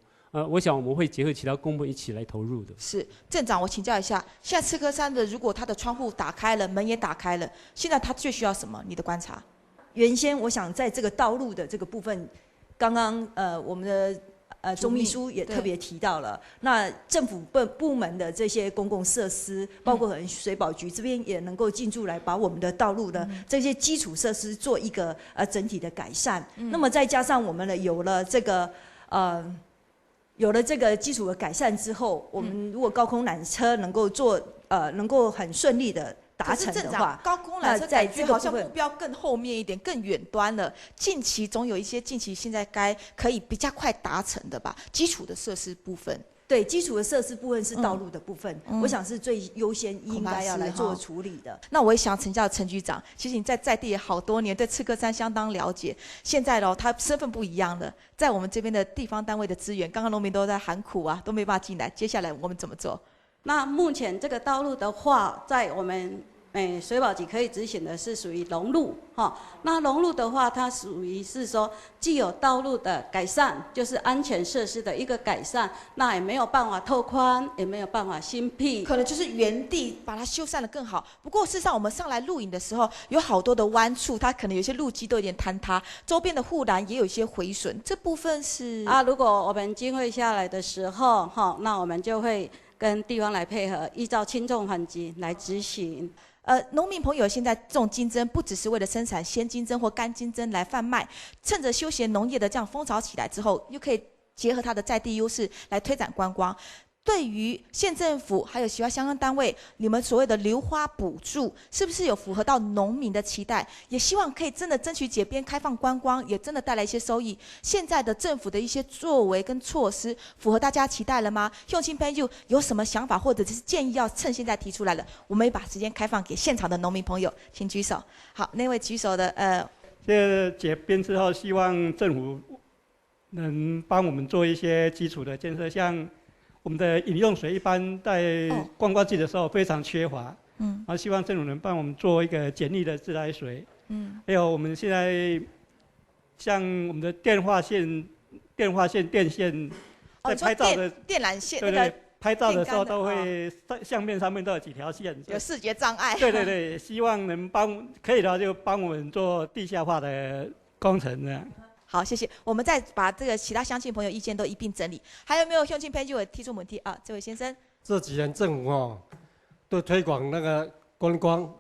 我想我们会结合其他公部门一起来投入的。是镇长，我请教一下，现在赤科山的如果它的窗户打开了，门也打开了，现在它最需要什么？你的观察？原先我想在这个道路的这个部分，刚刚我们的钟秘书也特别提到了，那政府部门的这些公共设施，包括可能水保局这边也能够进驻来把我们的道路的这些基础设施做一个整体的改善。那么再加上我们有了这个基础的改善之后，我们如果高空缆车能够很顺利的达成的话，高空缆车感觉好像目标更后面一点，更远端了。近期总有一些现在可以比较快达成的吧？基础的设施部分。对，基础的设施部分是道路的部分，我想是最优先应该要来做处理的。那我也想请教陈局长，其实你在地也好多年，对赤科山相当了解。现在他身份不一样了，在我们这边的地方单位的资源，刚刚农民都在喊苦啊，都没办法进来。接下来我们怎么做？那目前这个道路的话，在我们水保局可以执行的是属于农路哈。那农路的话，它属于是说既有道路的改善，就是安全设施的一个改善，那也没有办法拓宽，也没有办法新辟，可能就是原地把它修缮得更好。不过事实上，我们上来录影的时候，有好多的弯处，它可能有些路基都有点坍塌，周边的护栏也有一些毁损，这部分是如果我们经费下来的时候哈，那我们就会跟地方来配合，依照轻重缓急来执行。农民朋友现在种金针，不只是为了生产鲜金针或干金针来贩卖，趁着休闲农业的这样风潮起来之后，又可以结合它的在地优势来推展观光。对于县政府还有其他相关单位，你们所谓的流花补助，是不是有符合到农民的期待？也希望可以真的争取解边开放观光，也真的带来一些收益。现在的政府的一些作为跟措施，符合大家期待了吗？用心朋友有什么想法或者是建议要趁现在提出来了？我们也把时间开放给现场的农民朋友，请举手。好，那位举手的现在解边之后，希望政府能帮我们做一些基础的建设，像我们的饮用水一般在观光季的时候非常缺乏，然后希望政府能帮我们做一个简易的自来水，还有我们现在像我们的电线在拍照的电缆线，对，拍照的时候都会相片上面都有几条线，有视觉障碍。对，希望能可以的话就帮我们做地下化的工程这样。好，谢谢。我们再把这个其他乡亲朋友意见都一并整理。还有没有乡亲朋友提出问题啊？这位先生。这几年政府都推广那个观光，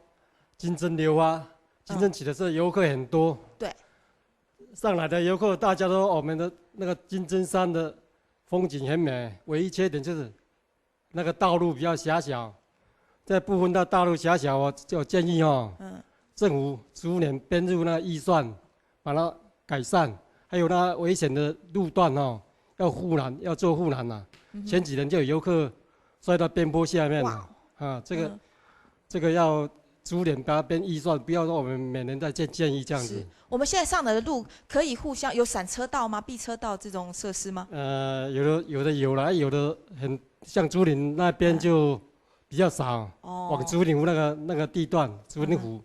金针流花，金针起的是游客很多。对。上来的游客大家都我们的那个金针山的风景很美，唯一缺点就是那个道路比较狭小。这部分的道路狭小，我就建议政府逐年编入那个预算，把它改善，还有那危险的路段要护栏，要做护栏呐。前几年就有游客摔到边坡下面了，这个要逐年把它编预算，不要说我们每年在建议这样子。我们现在上的路可以互相有闪车道吗？避车道这种设施吗？有的有了，有的很像竹林那边就比较少，往竹林湖那个地段，竹林湖。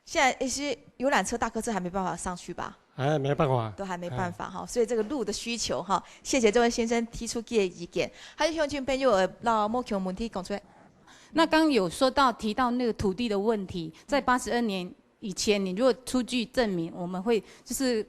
现在一些游览车、大客车还没办法上去吧？没办法，都还没办法哈，所以这个路的需求哈，谢谢这位先生提出的意见。还有乡亲朋友让某项问题讲出来。那刚刚有提到那个土地的问题，在82年以前，你如果出具证明，我们会就是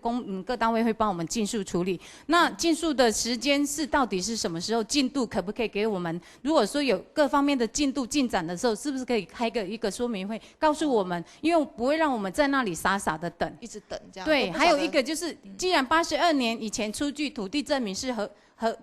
各单位会帮我们尽速处理。那尽速的时间到底是什么时候？进度可不可以给我们？如果说有各方面的进度进展的时候，是不是可以开一个说明会，告诉我们？因为不会让我们在那里傻傻的等，一直等这样。对，还有一个就是，既然82年以前出具土地证明是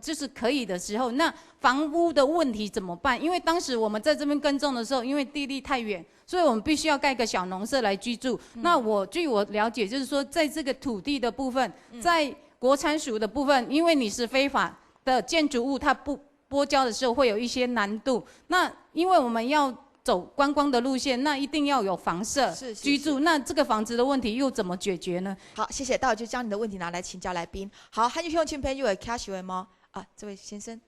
就是可以的时候，那房屋的问题怎么办？因为当时我们在这边耕种的时候，因为地利太远。所以我们必须要盖个小农舍来居住。那据我了解，就是说在这个土地的部分，在国产署的部分，因为你是非法的建筑物，它不拨交的时候会有一些难度。那因为我们要走观光的路线，那一定要有房舍居住，那这个房子的问题又怎么解决呢？好，谢谢。待会就将你的问题拿来请教来宾。好，还有乡亲朋友有开始吗？啊，这位先生。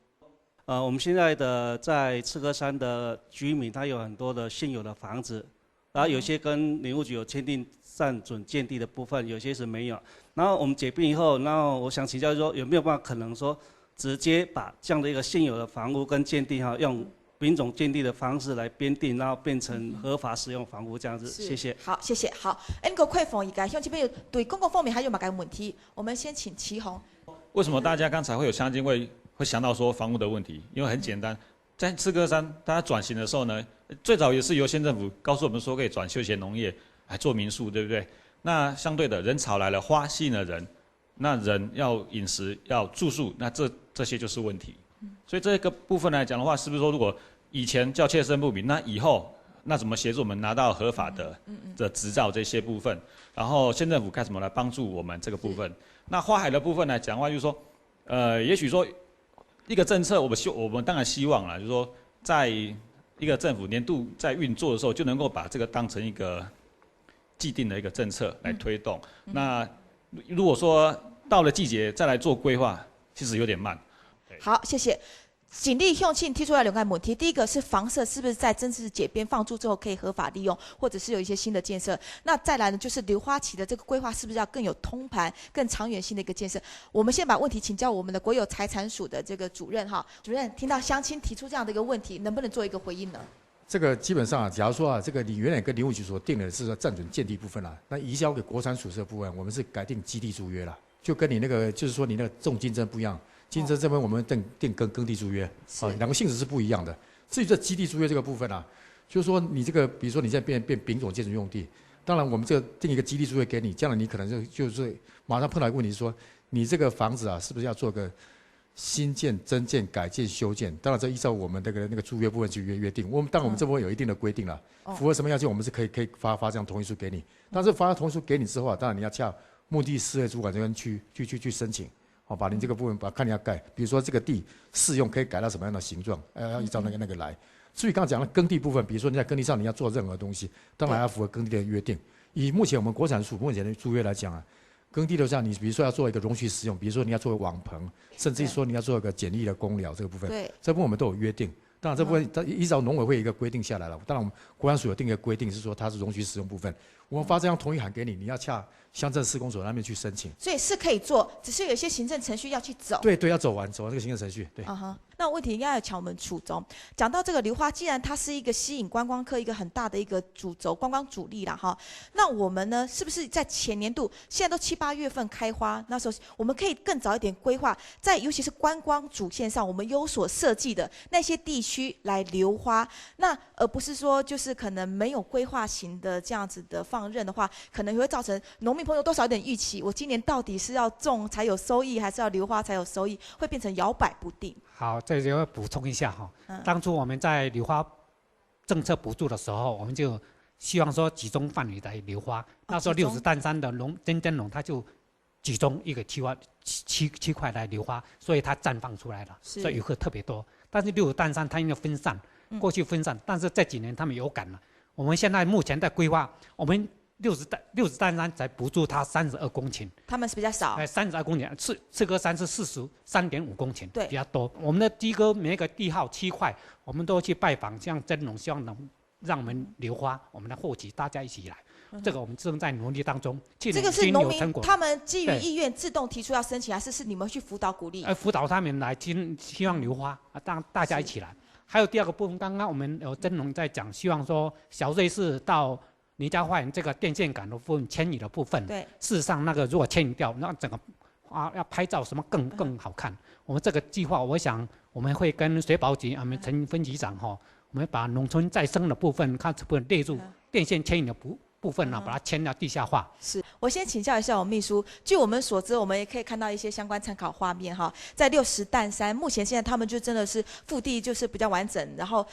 我们现在的在赤科山的居民，他有很多的现有的房子，然后有些跟林务局有签订暂准建地的部分，有些是没有。然后我们解编以后，然后我想请教说，有没有办法可能说，直接把这样的一个现有的房屋跟建地用品种建地的方式来编定，然后变成合法使用房屋这样子。谢谢。好，谢谢。好，那个快访一个乡亲朋友对公共方面还有哪个问题？我们先请祁宏。为什么大家刚才会有乡亲会想到说房屋的问题？因为很简单，在赤科山大家转型的时候呢，最早也是由县政府告诉我们说可以转休闲农业来做民宿，对不对？那相对的人潮来了，花吸引了人，那人要饮食要住宿，那这些就是问题。所以这个部分来讲的话，是不是说如果以前叫切身不明，那以后那怎么协助我们拿到合法的执照这些部分？然后县政府该怎么来帮助我们这个部分？那花海的部分来讲的话，就是说，也许说一个政策，我们当然希望啦，就是说，在一个政府年度在运作的时候，就能够把这个当成一个既定的一个政策来推动。那如果说到了季节再来做规划，其实有点慢。好，谢谢。警力乡亲提出来两个问题，第一个是房舍是不是在真正解编放租之后可以合法利用，或者是有一些新的建设？那再来呢，就是硫化期的这个规划是不是要更有通盘、更长远性的一个建设？我们先把问题请教我们的国有财产署的这个主任哈，主任听到乡亲提出这样的一个问题，能不能做一个回应呢？这个基本上假如说这个你原来跟林务局所定的是说暂准建地部分那移交给国产署这部分，我们是改定基地租约了，就跟你那个就是说你那个重竞争不一样。竞争这边我们定耕地租约，两个性质是不一样的。至于这基地租约这个部分就是说你这个，比如说你现在变丙种建筑用地，当然我们这个定一个基地租约给你，将来你可能就是马上碰到一个问题，说你这个房子是不是要做个新建、增建、改建、修建？当然这依照我们那个租约部分去约定。当然我们这部分有一定的规定了，符合什么要求，我们是可以发这样同意书给你。但是发同意书给你之后当然你要向目的事业主管这边去申请。把您这个部分看你要改，比如说这个地适用可以改到什么样的形状，要依照那个来。至于刚刚讲的耕地部分，比如说你在耕地上你要做任何东西，当然要符合耕地的约定。以目前我们国产署目前的租约来讲耕地的上你比如说要做一个容许使用，比如说你要做网棚，甚至于说你要做一个简易的公寮这个部分，这部分我们都有约定。当然这部分依照农委会一个规定下来了，当然我们国产署有定一个规定是说它是容许使用部分，我们发这张同意函给你，你要洽乡镇施工所那边去申请，所以是可以做，只是有一些行政程序要去走。对，要走完这个行政程序。对。那问题应该要请我们楚总讲到这个硫化，既然它是一个吸引观光客一个很大的一个主轴，观光主力啦哈。那我们呢，是不是在前年度，现在都7、8月份开花，那时候我们可以更早一点规划，在尤其是观光主线上，我们有所设计的那些地区来留花，那而不是说就是可能没有规划型的这样子的放任的话，可能会造成农民朋友多少有点预期，我今年到底是要种才有收益，还是要留花才有收益，会变成摇摆不定。好，这就要补充一下当初我们在留花政策补助的时候，我们就希望说集中范围来留花。那时候60担山的真正农，它就集中一个区块来留花，所以它绽放出来了，所以游客特别多。但是60担山它因为分散，过去分散，但是这几年他们有感了。我们现在目前在规划，我们60担山才补助它32公顷，他们是比较少。32公顷，赤科山是43.5公顷，对，比较多。我们的第一个每一个地号区块，我们都去拜访，像真农，希望能让我们留花，我们来获取大家一起来。这个我们正在努力当中。这个是农民他们基于意愿自动提出要申请，还是你们去辅导鼓励？辅导他们来希望留花，让大家一起来。还有第二个部分，刚刚我们有真农在讲，希望说小瑞士到倪家花园这个电线杆的部分迁移的部分，对，事实上那个如果迁移掉，那整个要拍照什么更好看。我们这个计划，我想我们会跟水保局我们陈分局长我们把农村再生的部分，看是不是列入电线牵引的部分把它迁到地下化。是我先请教一下我秘书，据我们所知，我们也可以看到一些相关参考画面在60担山，目前现在他们就真的是腹地就是比较完整，然后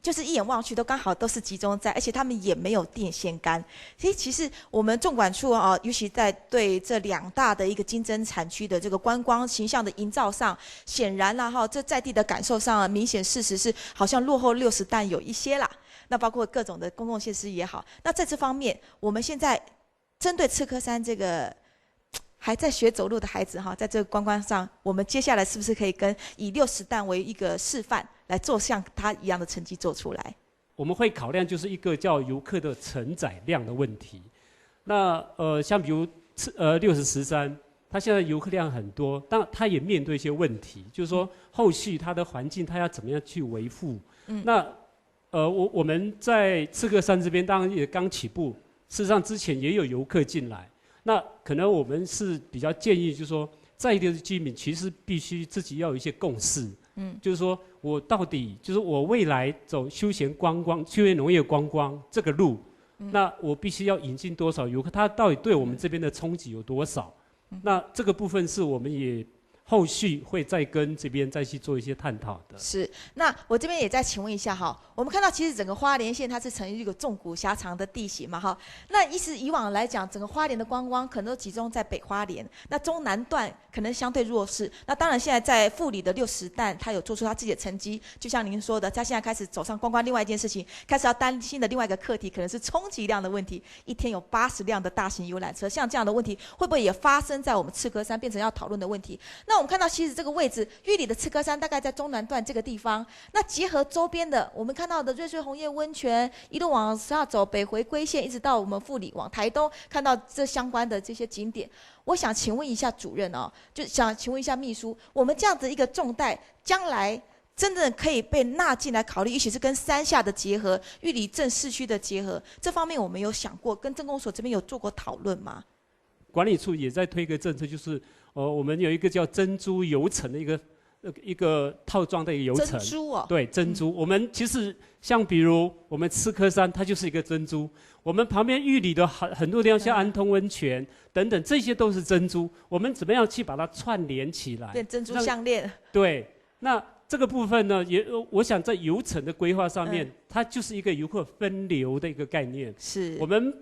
就是一眼望去都刚好都是集中在，而且他们也没有电线杆。所以其实我们纵管处尤其在对这2大的一个竞争产区的这个观光形象的营造上，显然这在地的感受上明显事实是好像落后60担有一些啦。那包括各种的公共设施也好。那在这方面，我们现在针对赤科山这个还在学走路的孩子哈，在这个观光上，我们接下来是不是可以以60担为一个示范，来做像他一样的成绩做出来？我们会考量就是一个叫游客的承载量的问题。那像比如60石山，它现在游客量很多，但它也面对一些问题，就是说后续它的环境它要怎么样去维护。那我们在赤科山这边当然也刚起步，事实上之前也有游客进来。那可能我们是比较建议，就是说在地的居民其实必须自己要有一些共识。就是说我到底就是我未来走休闲观光、休闲农业观光这个路，那我必须要引进多少游客？它到底对我们这边的冲击有多少？那这个部分是我们也后续会再跟这边再去做一些探讨的。是，那我这边也再请问一下哈，我们看到其实整个花莲县它是呈现一个纵谷狭长的地形嘛哈，那以往来讲，整个花莲的观光可能都集中在北花莲，那中南段可能相对弱势。那当然现在在富里的60担，他有做出他自己的成绩，就像您说的，他现在开始走上观光另外一件事情，开始要担心的另外一个课题可能是冲击量的问题，一天有80辆的大型游览车，像这样的问题会不会也发生在我们赤科山，变成要讨论的问题？那我们看到其实这个位置，玉里的赤科山大概在中南段这个地方，那结合周边的我们看到的瑞穗红叶温泉，一路往下走北回归线，一直到我们富里往台东，看到这相关的这些景点。我想请问一下主任哦，就想请问一下秘书，我们这样子一个重带，将来真的可以被纳进来考虑，尤其是跟山下的结合、玉里镇市区的结合，这方面我们有想过，跟镇公所这边有做过讨论吗？管理处也在推一个政策，就是我们有一个叫珍珠游程的一个套装的一个游程。珍珠哦。对，珍珠。我们其实像比如我们赤科山，它就是一个珍珠。我们旁边玉里的很多地方，像安通温泉等等，这些都是珍珠。我们怎么样去把它串联起来？变珍珠项链。对，那这个部分呢，我想在游程的规划上面，它就是一个游客分流的一个概念。是。我们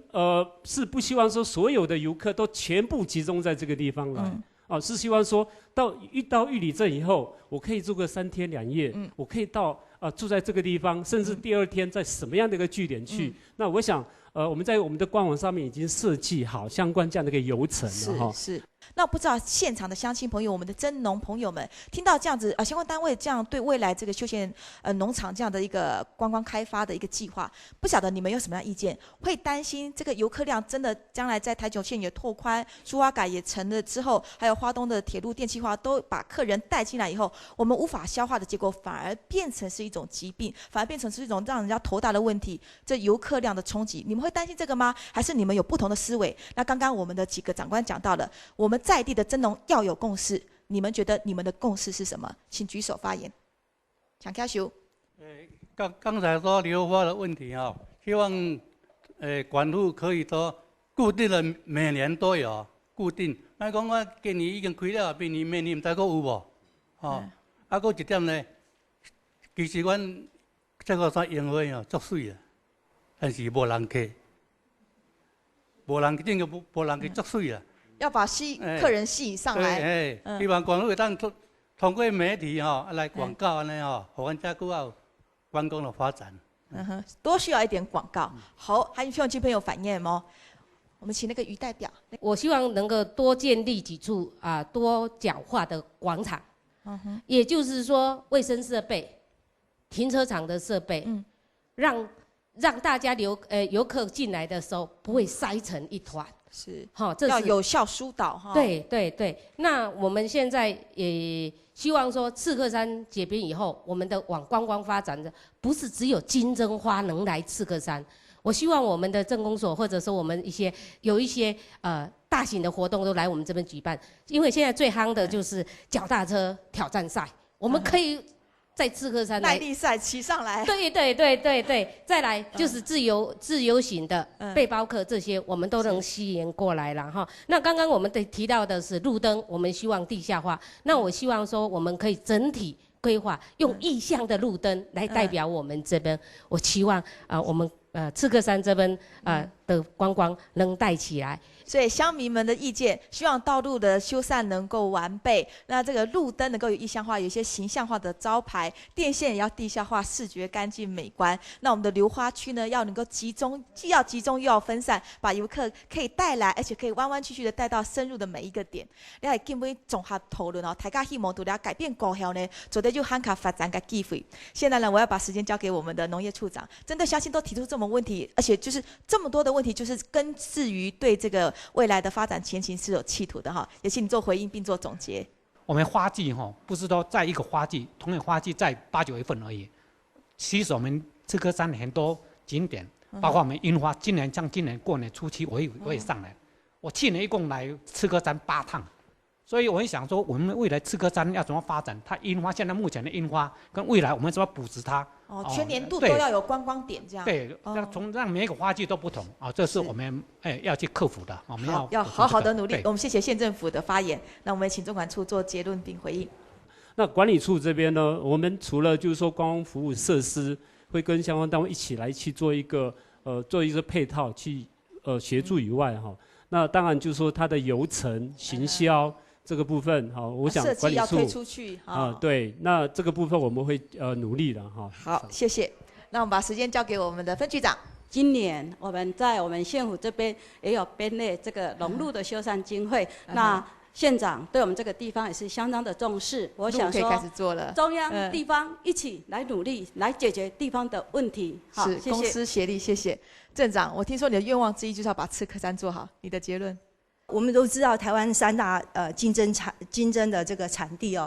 是不希望说所有的游客都全部集中在这个地方来。是希望说到玉里镇以后，我可以住个3天2夜，我可以到住在这个地方，甚至第2天在什么样的一个据点去。那我想我们在我们的官网上面已经设计好相关这样的一个游程了哈。是。那不知道现场的乡亲朋友，我们的珍农朋友们，听到这样子相关单位这样对未来这个休闲农场这样的一个观光开发的一个计划，不晓得你们有什么样的意见？会担心这个游客量真的将来在台九线也拓宽，苏花改也成了之后，还有花东的铁路电气化都把客人带进来以后，我们无法消化的结果，反而变成是一种疾病，反而变成是一种让人家头大的问题。这游客量的冲击，你们会担心这个吗？还是你们有不同的思维？那刚刚我们的几个长官讲到了，我们在地的珍农要有共识，你们觉得你们的共识是什么？请举手发言。蒋教授，刚才说流花的问题啊，希望管路可以说固定的每年都有固定。那讲我今年已经开了，明年唔知还有无？还有一点呢，其实阮这个山樱花哦足水啊，但是无人客，无人去足水啊。要把客人吸引上来。希望管路会当通过媒体来广告安尼让阮遮久有观光的发展。多需要一点广告。好，还有乡亲朋友反映吗？我们请那个于代表。我希望能够多建立几处多角化的广场。也就是说，卫生设备、停车场的设备，让大家游客进来的时候不会塞成一团。是，这是要有效疏导哈。对对对，那我们现在也希望说，赤科山解编以后，我们的往观光发展的不是只有金针花能来赤科山。我希望我们的镇公所或者说我们有一些大型的活动都来我们这边举办，因为现在最夯的就是脚踏车挑战赛，我们可以在赤科山耐力赛骑上来。对对对对对，再来就是自由行的背包客，这些我们都能吸引过来了哈。那刚刚我们提到的是路灯，我们希望地下化。那我希望说我们可以整体规划用意象的路灯来代表我们这边。我期望我们赤科山这边的观光能带起来。所以乡民们的意见，希望道路的修缮能够完备，那这个路灯能够有意象化，有一些形象化的招牌，电线也要地下化，视觉干净美观。那我们的流花区呢，要能够集中，既要集中又要分散，把游客可以带来，而且可以弯弯曲曲的带到深入的每一个点。你系根本综合讨论哦，大家希望除了改变高效呢，做的就喊卡发展个机会。现在呢，我要把时间交给我们的农业处长，针对乡亲都提出这么问题，而且就是这么多的问题，就是根治于对这个未来的发展前景是有企图的哈，也请你做回应并做总结。我们花季哈，不是说在一个花季，同样花季在8、9月份而已。其实我们赤科山很多景点，包括我们樱花，今年过年初期我也上来。我去年一共来赤科山8趟。所以我也想说，我们未来赤科山要怎么发展？它樱花现在目前的樱花跟未来我们怎么补植它？全年度都要有观光点这样。对，让每一个花季都不同这是我们要去克服的。我们要好好的努力。我们谢谢县政府的发言，那我们请总管处做结论并回应。那管理处这边呢，我们除了就是说观光服务设施，会跟相关单位一起来去做一个配套去协助以外那当然就是说它的游程行销。这个部分我想管理处要推出去对，那这个部分我们会努力的好，谢谢。那我们把时间交给我们的分局长。今年我们在我们县府这边也有编列这个农路的修缮经费，那县长对我们这个地方也是相当的重视。我想说，开始做了，中央、地方一起来努力，来解决地方的问题。好，是公私协力。谢谢镇长。我听说你的愿望之一就是要把赤科山做好，你的结论？我们都知道台湾3大竞争的这个产地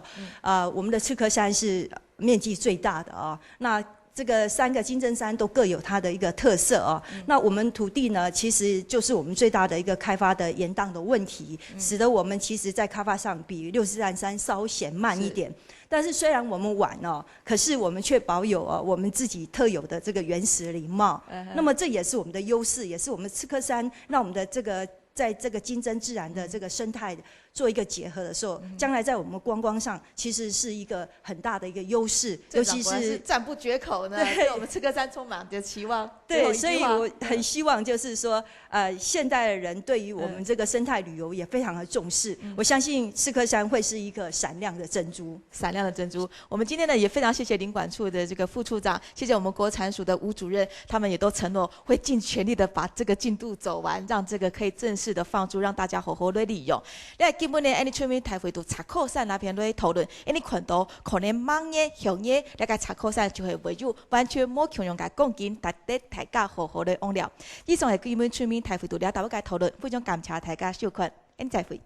我们的赤科山是面积最大的那这个3个金针山都各有它的一个特色那我们土地呢，其实就是我们最大的一个开发的延宕的问题，使得我们其实在开发上比63山稍显慢一点。但是虽然我们晚可是我们却保有我们自己特有的这个原始林貌。那么这也是我们的优势，也是我们赤科山让我们的这个在这个金针自然的这个生态做一个结合的时候，将来在我们观光上其实是一个很大的一个优势，尤其是赞不绝口呢，对我们赤科山充满着期望。对，所以我很希望就是说，现代的人对于我们这个生态旅游也非常的重视。我相信赤科山会是一个闪亮的珍珠，闪亮的珍珠。我们今天呢也非常谢谢林管处的这个副处长，谢谢我们国产署的吴主任，他们也都承诺会尽全力的把这个进度走完，让这个可以正式的放逐，让大家好好的利用。基本呢，安尼村民台会都赤科山那边来讨论，安尼看到可能明年、后年那个赤科山就会没有完全没强用嘅讲紧，大家好好的往了。以上係基本村民台会都了大家讨论，非常感謝大家收看，安再會。